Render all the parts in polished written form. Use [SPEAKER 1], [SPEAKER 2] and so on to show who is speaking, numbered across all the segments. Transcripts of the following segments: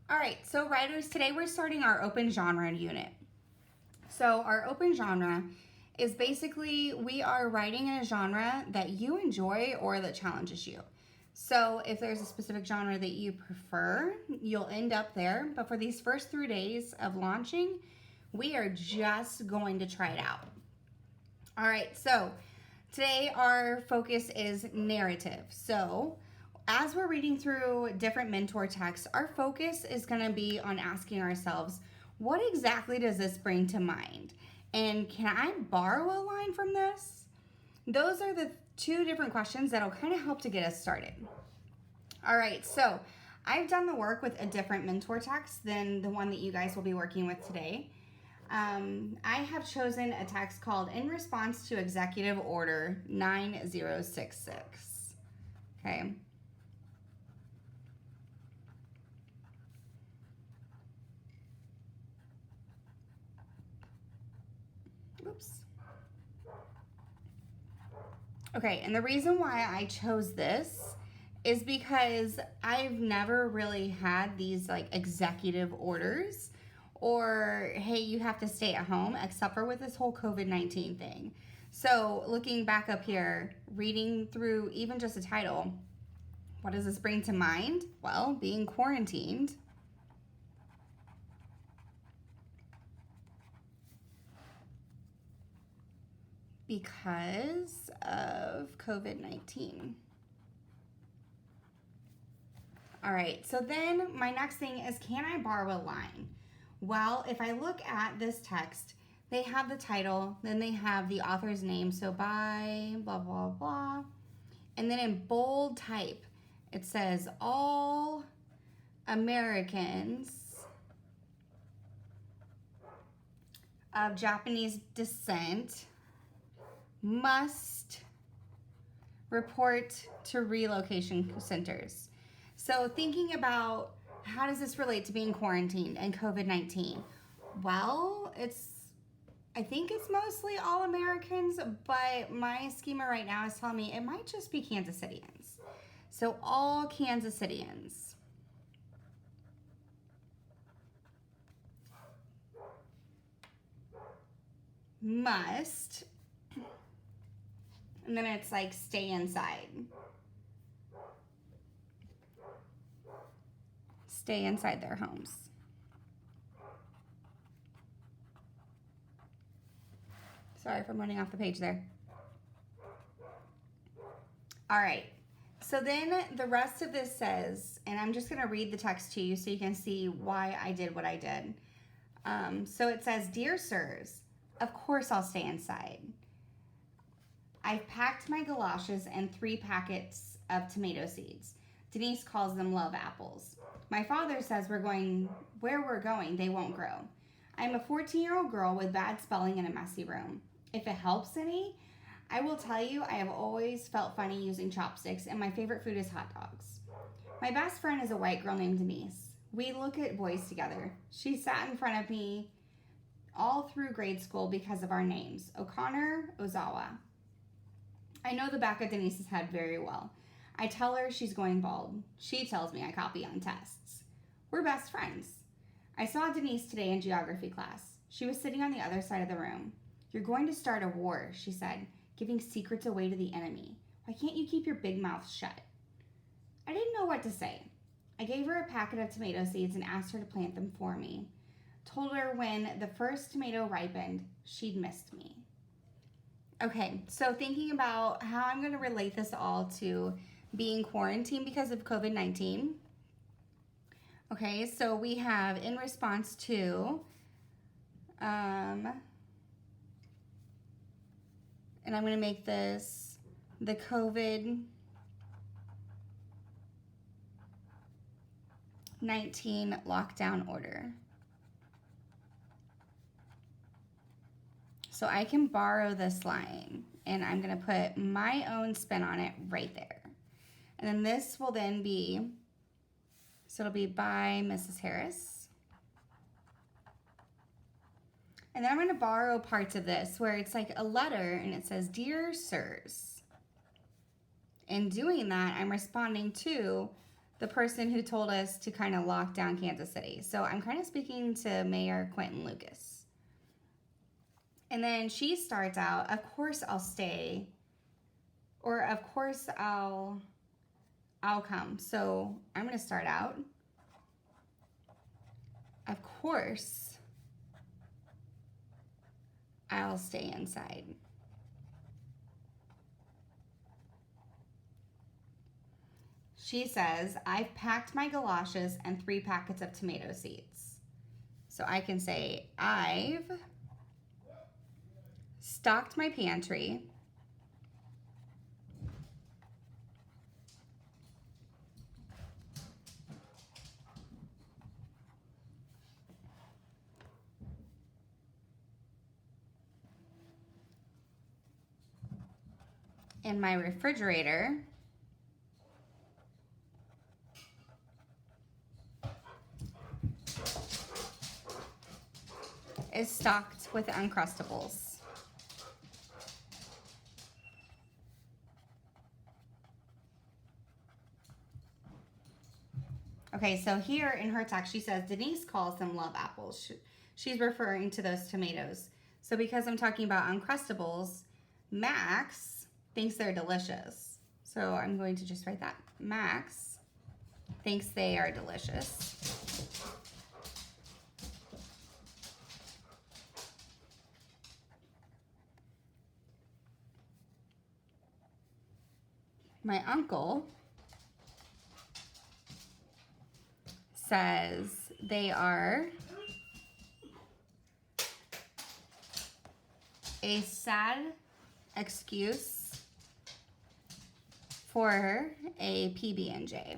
[SPEAKER 1] All right, so writers, today we're starting our open genre unit. So our open genre is basically we are writing in a genre that you enjoy or that challenges you. So if there's a specific genre that you prefer, you'll end up there. But for these first 3 days of launching, we are just going to try it out. All right, so today our focus is narrative. So as we're reading through different mentor texts, our focus is going to be on asking ourselves, what exactly does this bring to mind? And can I borrow a line from this? Those are the two different questions that'll kind of help to get us started. All right, so I've done the work with a different mentor text than the one that you guys will be working with today. I have chosen a text called In Response to Executive Order 9066. Okay. Oops. Okay, and the reason why I chose this is because I've never really had these like executive orders or hey, you have to stay at home, except for with this whole COVID-19 thing. So looking back up here, reading through even just a title, what does this bring to mind? Well, being quarantined. Because of COVID-19. All right, so then my next thing is, can I borrow a line? Well, if I look at this text, they have the title, then they have the author's name, so by blah, blah, blah. And then in bold type, it says, all Americans of Japanese descent must report to relocation centers. So thinking about how does this relate to being quarantined and COVID-19? Well, I think it's mostly all Americans, but my schema right now is telling me it might just be Kansas Cityans. So all Kansas Cityans. Must, and then it's like stay inside. Stay inside their homes. Sorry if I'm running off the page there. All right, so then the rest of this says, and I'm just gonna read the text to you so you can see why I did what I did. So it says, Dear Sirs, of course I'll stay inside. I've packed my galoshes and 3 packets of tomato seeds. Denise calls them love apples. My father says where we're going, they won't grow. I'm a 14-year-old girl with bad spelling in a messy room. If it helps any, I will tell you I have always felt funny using chopsticks, and my favorite food is hot dogs. My best friend is a white girl named Denise. We look at boys together. She sat in front of me all through grade school because of our names, O'Connor, Ozawa. I know the back of Denise's head very well. I tell her she's going bald. She tells me I copy on tests. We're best friends. I saw Denise today in geography class. She was sitting on the other side of the room. You're going to start a war, she said, giving secrets away to the enemy. Why can't you keep your big mouth shut? I didn't know what to say. I gave her a packet of tomato seeds and asked her to plant them for me. Told her when the first tomato ripened, she'd missed me. Okay, so thinking about how I'm going to relate this all to being quarantined because of COVID-19. Okay, so we have in response to, and I'm going to make this the COVID-19 lockdown order. So I can borrow this line and I'm going to put my own spin on it right there. And then this will then be, so it'll be by Mrs. Harris. And then I'm going to borrow parts of this where it's like a letter and it says, Dear Sirs. In doing that, I'm responding to the person who told us to kind of lock down Kansas City. So I'm kind of speaking to Mayor Quentin Lucas. And then she starts out, of course I'll stay, or of course I'll come. So I'm going to start out. Of course I'll stay inside. She says, I've packed my galoshes and 3 packets of tomato seeds. So I can say, I've stocked my pantry. And my refrigerator is stocked with Uncrustables. Okay, so here in her text, she says, Denise calls them love apples. She's referring to those tomatoes. So because I'm talking about Uncrustables, Max thinks they're delicious. So I'm going to just write that. Max thinks they are delicious. My uncle says they are a sad excuse for a PB&J.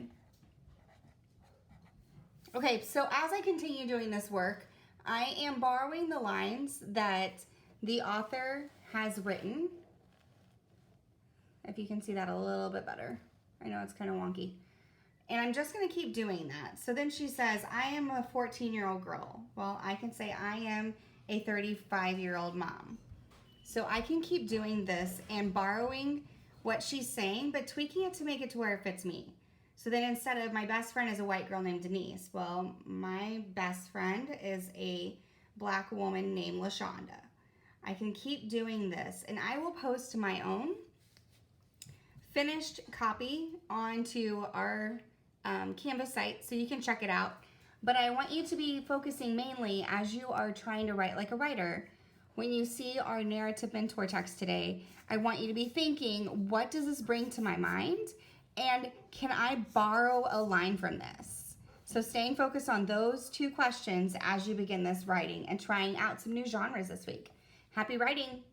[SPEAKER 1] Okay, so as I continue doing this work, I am borrowing the lines that the author has written. If you can see that a little bit better. I know it's kind of wonky. And I'm just going to keep doing that. So then she says, I am a 14-year-old girl. Well, I can say I am a 35-year-old mom. So I can keep doing this and borrowing what she's saying, but tweaking it to make it to where it fits me. So then instead of my best friend is a white girl named Denise, well, my best friend is a black woman named LaShonda. I can keep doing this, and I will post my own finished copy onto our Canvas site so you can check it out. But I want you to be focusing mainly as you are trying to write like a writer. When you see our narrative mentor text today, I want you to be thinking, what does this bring to my mind? And can I borrow a line from this? So staying focused on those 2 questions as you begin this writing and trying out some new genres this week. Happy writing!